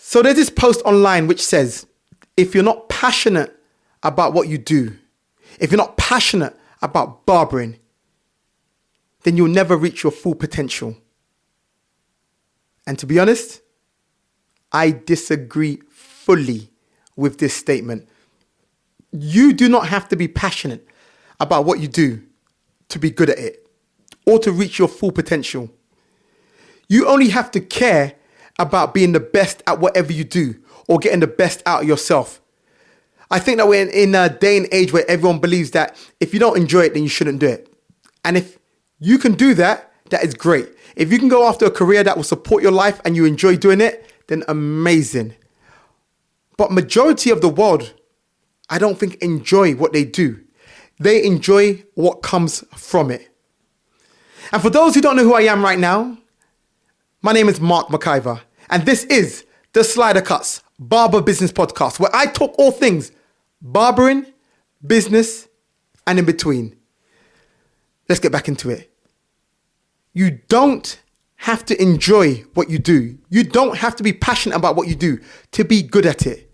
So there's this post online which says, if you're not passionate about what you do, if you're not passionate about barbering, then you'll never reach your full potential. And to be honest, I disagree fully with this statement. You do not have to be passionate about what you do to be good at it or to reach your full potential. You only have to care about being the best at whatever you do or getting the best out of yourself. I think that we're in a day and age where everyone believes that if you don't enjoy it, then you shouldn't do it. And if you can do that, that is great. If you can go after a career that will support your life and you enjoy doing it, then amazing. But majority of the world, I don't think enjoy what they do. They enjoy what comes from it. And for those who don't know who I am right now, my name is Mark McIver, and this is the SliderCuts Barber Business Podcast, where I talk all things barbering, business, and in between. Let's get back into it. You don't have to enjoy what you do. You don't have to be passionate about what you do to be good at it.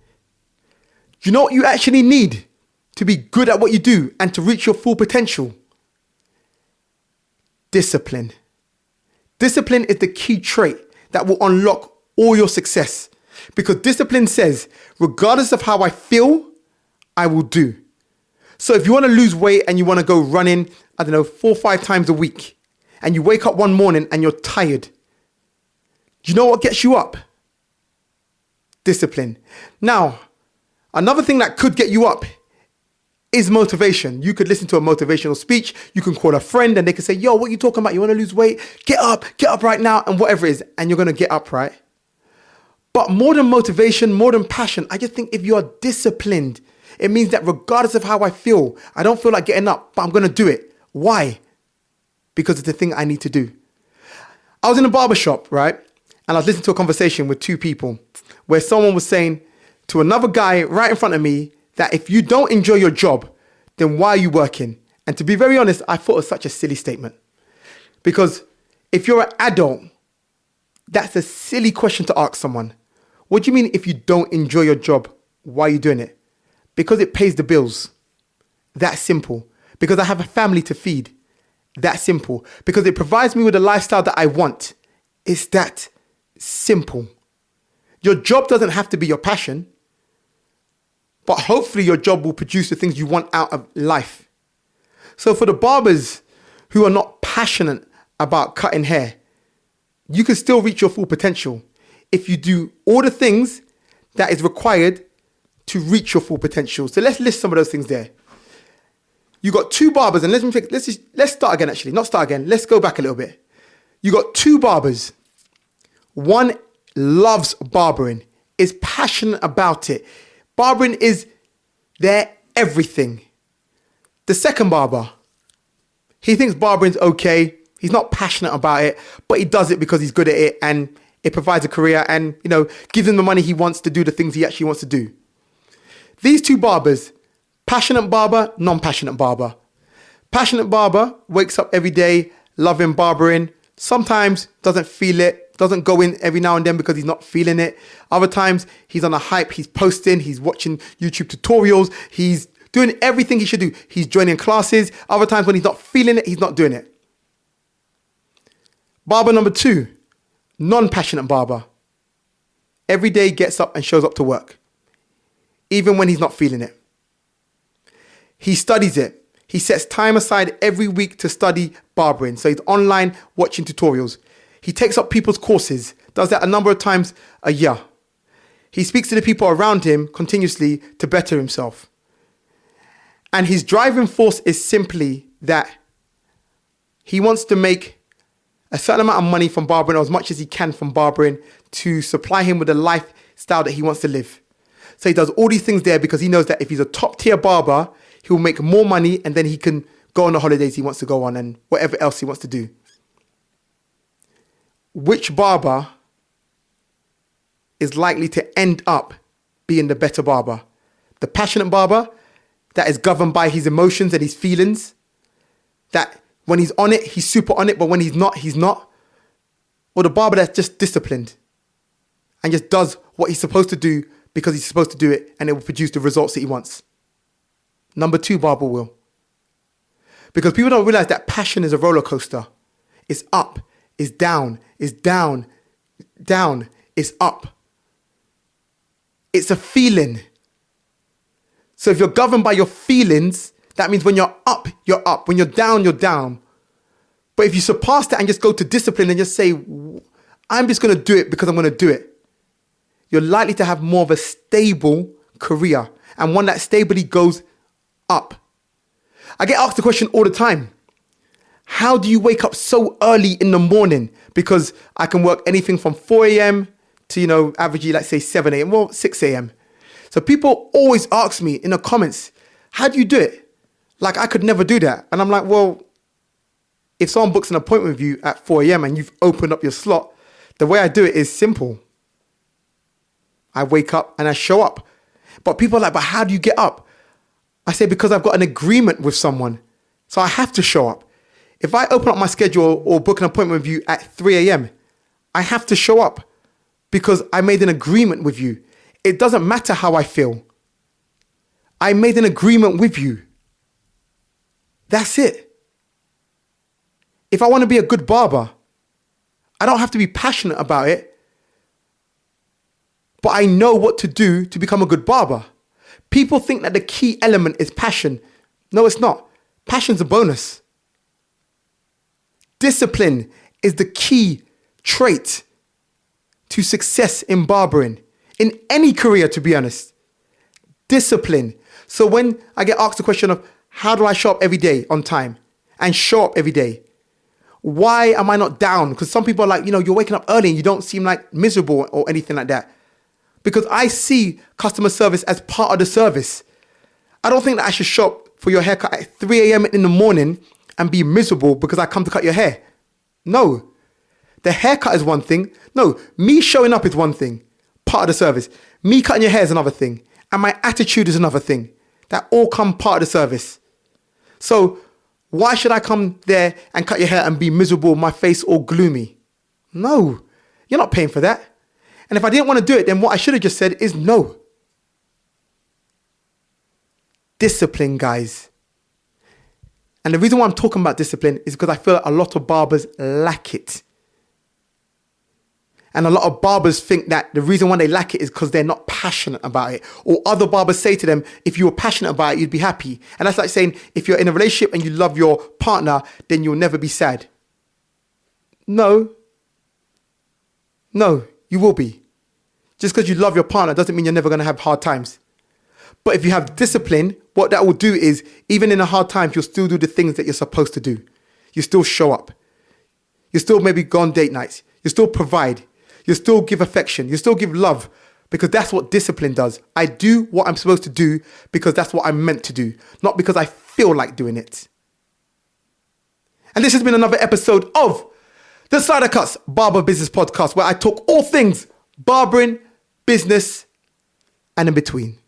You know what you actually need to be good at what you do and to reach your full potential? Discipline. Discipline is the key trait that will unlock all your success, because discipline says, regardless of how I feel, I will do. So if you want to lose weight and you want to go running, 4 or 5 times a week, and you wake up one morning and you're tired, do you know what gets you up? Discipline. Now, another thing that could get you up is motivation. You could listen to a motivational speech. You can call a friend and they can say, yo, what are you talking about? You want to lose weight? Get up right now, and whatever it is. And you're going to get up, right? But more than motivation, more than passion, I just think if you are disciplined, it means that regardless of how I feel, I don't feel like getting up, but I'm going to do it. Why? Because it's the thing I need to do. I was in a barber shop, right? And I was listening to a conversation with 2 people where someone was saying to another guy right in front of me that if you don't enjoy your job, then why are you working? And to be very honest, I thought it was such a silly statement. Because if you're an adult, that's a silly question to ask someone. What do you mean if you don't enjoy your job, why are you doing it? Because it pays the bills. That's simple. Because I have a family to feed. That's simple. Because it provides me with a lifestyle that I want. It's that simple. Your job doesn't have to be your passion, but hopefully your job will produce the things you want out of life. So for the barbers who are not passionate about cutting hair, you can still reach your full potential if you do all the things that is required to reach your full potential. So let's list some of those things there. You got 2 barbers, and let's start again actually. Not start again, let's go back a little bit. You got 2 barbers. One loves barbering, is passionate about it. Barbering is their everything. The second barber, he thinks barbering's okay. He's not passionate about it, but he does it because he's good at it and it provides a career and, gives him the money he wants to do the things he actually wants to do. These 2 barbers, passionate barber, non-passionate barber. Passionate barber wakes up every day, loving barbering. Sometimes doesn't feel it, doesn't go in every now and then because he's not feeling it. Other times he's on a hype, he's posting, he's watching YouTube tutorials, he's doing everything he should do. He's joining classes. Other times when he's not feeling it, he's not doing it. Barber number 2, non-passionate barber. Every day gets up and shows up to work, even when he's not feeling it. He studies it. He sets time aside every week to study barbering. So he's online watching tutorials. He takes up people's courses, does that a number of times a year. He speaks to the people around him continuously to better himself. And his driving force is simply that he wants to make a certain amount of money from barbering, or as much as he can from barbering, to supply him with the lifestyle that he wants to live. So he does all these things there because he knows that if he's a top tier barber, he'll make more money and then he can go on the holidays he wants to go on and whatever else he wants to do. Which barber is likely to end up being the better barber? The passionate barber that is governed by his emotions and his feelings, that when he's on it, he's super on it, but when he's not, he's not. Or the barber that's just disciplined and just does what he's supposed to do because he's supposed to do it, and it will produce the results that he wants. Number 2, barber will. Because people don't realize that passion is a roller coaster. It's up, it's down, it's down, down, it's up. It's a feeling. So if you're governed by your feelings, that means when you're up, you're up. When you're down, you're down. But if you surpass that and just go to discipline and just say, I'm just going to do it because I'm going to do it, you're likely to have more of a stable career, and one that stably goes up. I get asked the question all the time. How do you wake up so early in the morning? Because I can work anything from 4 a.m. to, averagely, let's say 7 a.m. Well, 6 a.m. So people always ask me in the comments, how do you do it? Like, I could never do that. And I'm like, well, if someone books an appointment with you at 4 a.m. and you've opened up your slot, the way I do it is simple. I wake up and I show up. But people are like, but how do you get up? I say, because I've got an agreement with someone. So I have to show up. If I open up my schedule or book an appointment with you at 3 a.m., I have to show up because I made an agreement with you. It doesn't matter how I feel. I made an agreement with you. That's it. If I want to be a good barber, I don't have to be passionate about it, but I know what to do to become a good barber. People think that the key element is passion. No, it's not. Passion's a bonus. Discipline is the key trait to success in barbering, in any career, to be honest. Discipline. So when I get asked the question of how do I show up every day on time and show up every day? Why am I not down? Because some people are like, you're waking up early and you don't seem like miserable or anything like that. Because I see customer service as part of the service. I don't think that I should show up for your haircut at 3 a.m. in the morning and be miserable because I come to cut your hair. No. The haircut is one thing. No, me showing up is one thing. Part of the service. Me cutting your hair is another thing. And my attitude is another thing. That all come part of the service. So why should I come there and cut your hair and be miserable, my face all gloomy? No, you're not paying for that. And if I didn't want to do it, then what I should have just said is no. Discipline, guys. And the reason why I'm talking about discipline is because I feel a lot of barbers lack it. And a lot of barbers think that the reason why they lack it is because they're not passionate about it. Or other barbers say to them, if you were passionate about it, you'd be happy. And that's like saying, if you're in a relationship and you love your partner, then you'll never be sad. No, you will be. Just because you love your partner doesn't mean you're never going to have hard times. But if you have discipline, what that will do is, even in the hard times, you'll still do the things that you're supposed to do. You still show up. You still maybe go on date nights. You still provide. You still give affection. You still give love, because that's what discipline does. I do what I'm supposed to do because that's what I'm meant to do, not because I feel like doing it. And this has been another episode of the SliderCuts Barber Business Podcast, where I talk all things barbering, business, and in between.